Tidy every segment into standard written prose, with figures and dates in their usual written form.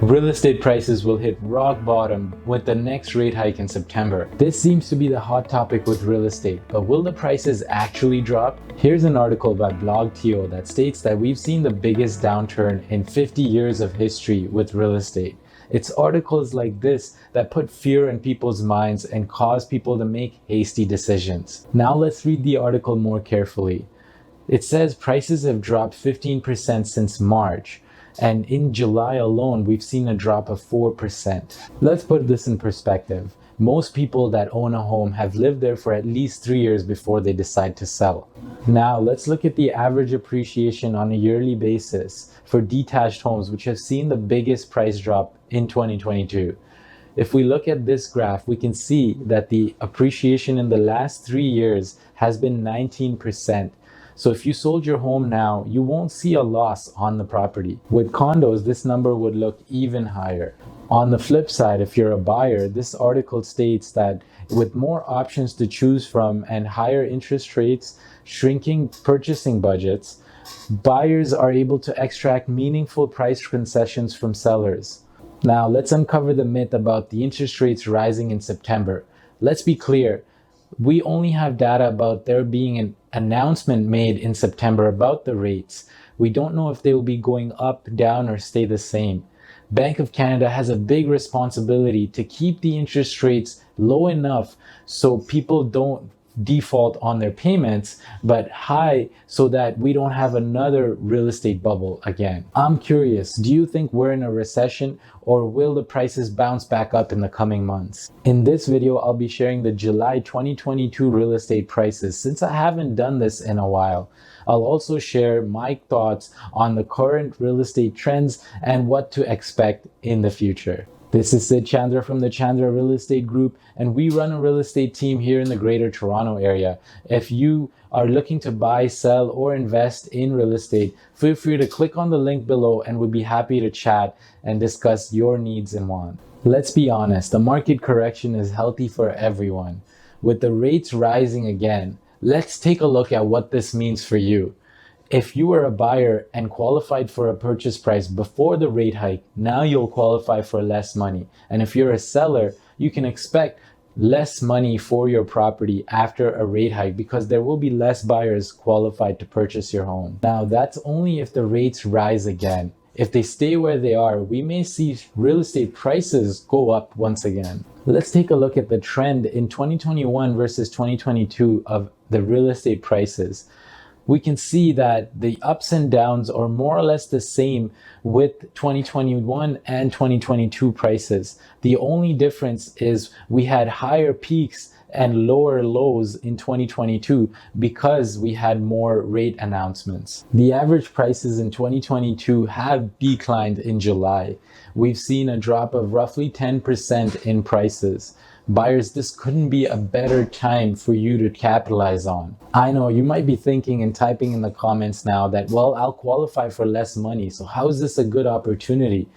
Real estate prices will hit rock bottom with the next rate hike in September. This seems to be the hot topic with real estate, but will the prices actually drop? Here's an article by BlogTO that states that we've seen the biggest downturn in 50 years of history with real estate. It's articles like this that put fear in people's minds and cause people to make hasty decisions. Now let's read the article more carefully. It says prices have dropped 15% since March. And in July alone, we've seen a drop of 4%. Let's put this in perspective. Most people that own a home have lived there for at least 3 years before they decide to sell. Now, let's look at the average appreciation on a yearly basis for detached homes, which have seen the biggest price drop in 2022. If we look at this graph, we can see that the appreciation in the last 3 years has been 19%. So if you sold your home now, you won't see a loss on the property. With condos, this number would look even higher. On the flip side, if you're a buyer, this article states that with more options to choose from and higher interest rates, shrinking purchasing budgets, buyers are able to extract meaningful price concessions from sellers. Now, let's uncover the myth about the interest rates rising in September. Let's be clear. We only have data about there being an announcement made in September about the rates. We don't know if they will be going up, down, or stay the same. Bank of Canada has a big responsibility to keep the interest rates low enough so people don't default on their payments, but high so that we don't have another real estate bubble again. I'm curious, do you think we're in a recession or will the prices bounce back up in the coming months? In this video, I'll be sharing the July 2022 real estate prices since I haven't done this in a while. I'll also share my thoughts on the current real estate trends and what to expect in the future. This is Sid Chandra from the Chandra Real Estate Group, and we run a real estate team here in the Greater Toronto area. If you are looking to buy, sell, or invest in real estate, feel free to click on the link below and we'd be happy to chat and discuss your needs and wants. Let's be honest, the market correction is healthy for everyone. With the rates rising again, let's take a look at what this means for you. If you were a buyer and qualified for a purchase price before the rate hike, now you'll qualify for less money. And if you're a seller, you can expect less money for your property after a rate hike because there will be less buyers qualified to purchase your home. Now, that's only if the rates rise again. If they stay where they are, we may see real estate prices go up once again. Let's take a look at the trend in 2021 versus 2022 of the real estate prices. We can see that the ups and downs are more or less the same with 2021 and 2022 prices. The only difference is we had higher peaks and lower lows in 2022 because we had more rate announcements. The average prices in 2022 have declined in July. We've seen a drop of roughly 10% in prices. Buyers, this couldn't be a better time for you to capitalize on. I know you might be thinking and typing in the comments now that, well, I'll qualify for less money, so how is this a good opportunity?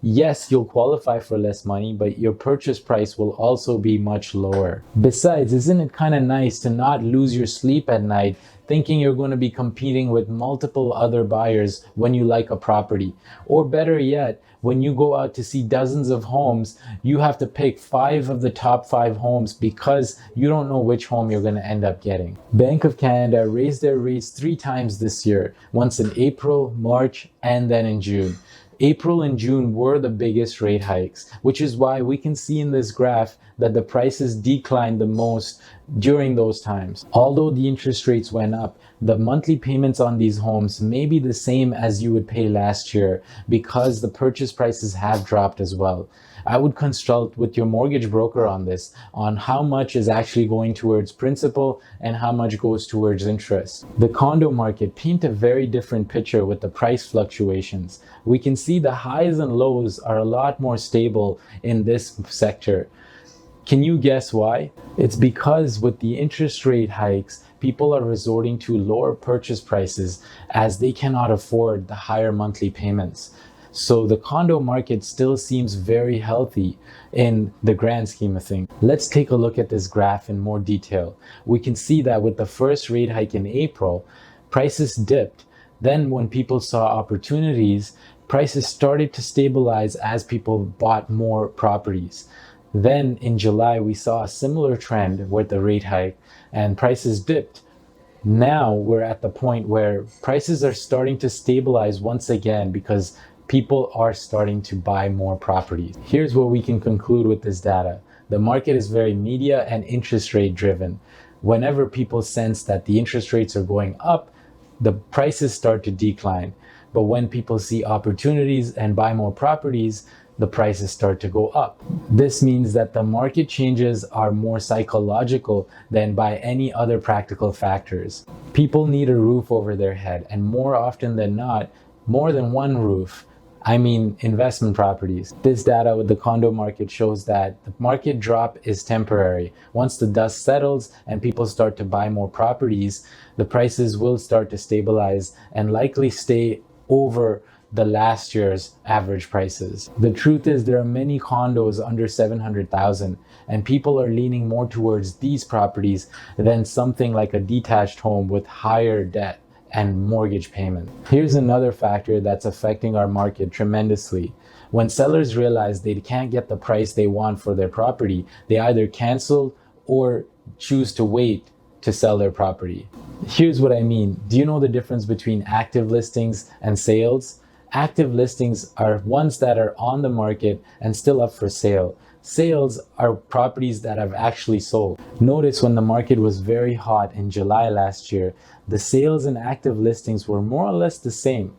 Yes, you'll qualify for less money, but your purchase price will also be much lower. Besides, isn't it kind of nice to not lose your sleep at night thinking you're going to be competing with multiple other buyers when you like a property? Or better yet, when you go out to see dozens of homes, you have to pick 5 of the top 5 homes because you don't know which home you're going to end up getting. Bank of Canada raised their rates 3 times this year, once in April, March, and then in June. April and June were the biggest rate hikes, which is why we can see in this graph that the prices declined the most during those times. Although the interest rates went up, the monthly payments on these homes may be the same as you would pay last year because the purchase prices have dropped as well. I would consult with your mortgage broker on this, on how much is actually going towards principal and how much goes towards interest. The condo market paint a very different picture with the price fluctuations. We can see the highs and lows are a lot more stable in this sector. Can you guess why? It's because with the interest rate hikes, people are resorting to lower purchase prices as they cannot afford the higher monthly payments. So the condo market still seems very healthy in the grand scheme of things. Let's take a look at this graph in more detail. We can see that with the first rate hike in April, prices dipped. Then when people saw opportunities, prices started to stabilize as people bought more properties. Then in July, we saw a similar trend with the rate hike and prices dipped. Now we're at the point where prices are starting to stabilize once again because people are starting to buy more properties. Here's what we can conclude with this data. The market is very media and interest rate driven. Whenever people sense that the interest rates are going up, the prices start to decline. But when people see opportunities and buy more properties, the prices start to go up. This means that the market changes are more psychological than by any other practical factors. People need a roof over their head, and more often than not, more than one roof. I mean investment properties. This data with the condo market shows that the market drop is temporary. Once the dust settles and people start to buy more properties, the prices will start to stabilize and likely stay over the last year's average prices. The truth is there are many condos under 700,000 and people are leaning more towards these properties than something like a detached home with higher debt and mortgage payment. Here's another factor that's affecting our market tremendously. When sellers realize they can't get the price they want for their property, they either cancel or choose to wait to sell their property. Here's what I mean. Do you know the difference between active listings and sales? Active listings are ones that are on the market and still up for sale. Sales are properties that have actually sold. Notice when the market was very hot in July last year, the sales and active listings were more or less the same.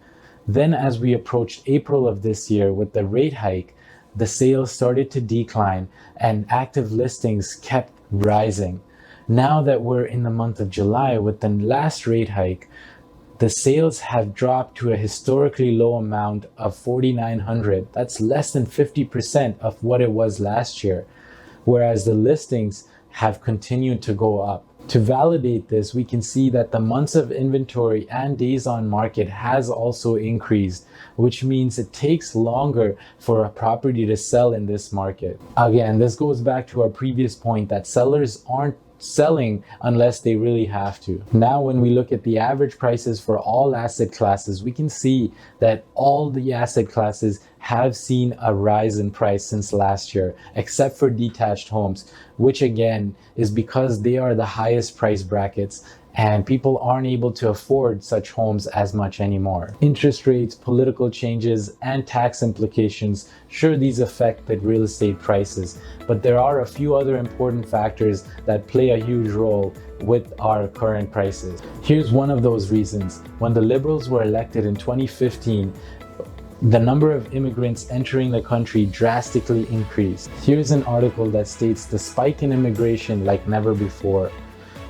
Then as we approached April of this year with the rate hike, the sales started to decline and active listings kept rising. Now that we're in the month of July with the last rate hike, the sales have dropped to a historically low amount of 4,900. That's less than 50% of what it was last year, whereas the listings have continued to go up. To validate this, we can see that the months of inventory and days on market has also increased, which means it takes longer for a property to sell in this market. Again, this goes back to our previous point that sellers aren't selling unless they really have to. Now, when we look at the average prices for all asset classes, we can see that all the asset classes have seen a rise in price since last year, except for detached homes, which again is because they are the highest price brackets and people aren't able to afford such homes as much anymore. Interest rates, political changes, and tax implications, sure, these affect the real estate prices, but there are a few other important factors that play a huge role with our current prices. Here's one of those reasons. When the Liberals were elected in 2015, the number of immigrants entering the country drastically increased. Here's an article that states the spike in immigration like never before.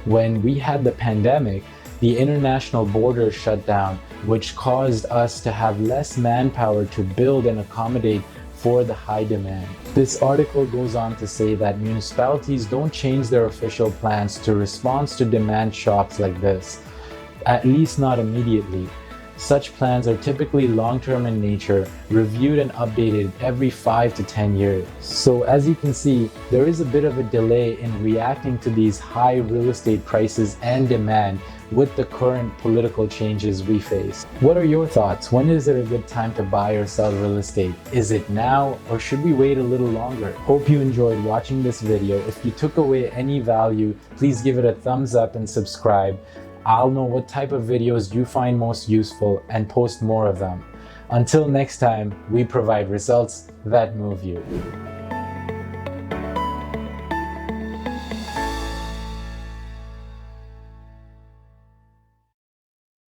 When we had the pandemic, the international borders shut down, which caused us to have less manpower to build and accommodate for the high demand. This article goes on to say that municipalities don't change their official plans to respond to demand shocks like this, at least not immediately. Such plans are typically long-term in nature, reviewed and updated every 5 to 10 years. So as you can see, there is a bit of a delay in reacting to these high real estate prices and demand with the current political changes we face. What are your thoughts? When is it a good time to buy or sell real estate? Is it now or should we wait a little longer? Hope you enjoyed watching this video. If you took away any value, please give it a thumbs up and subscribe. I'll know what type of videos you find most useful and post more of them. Until next time, we provide results that move you.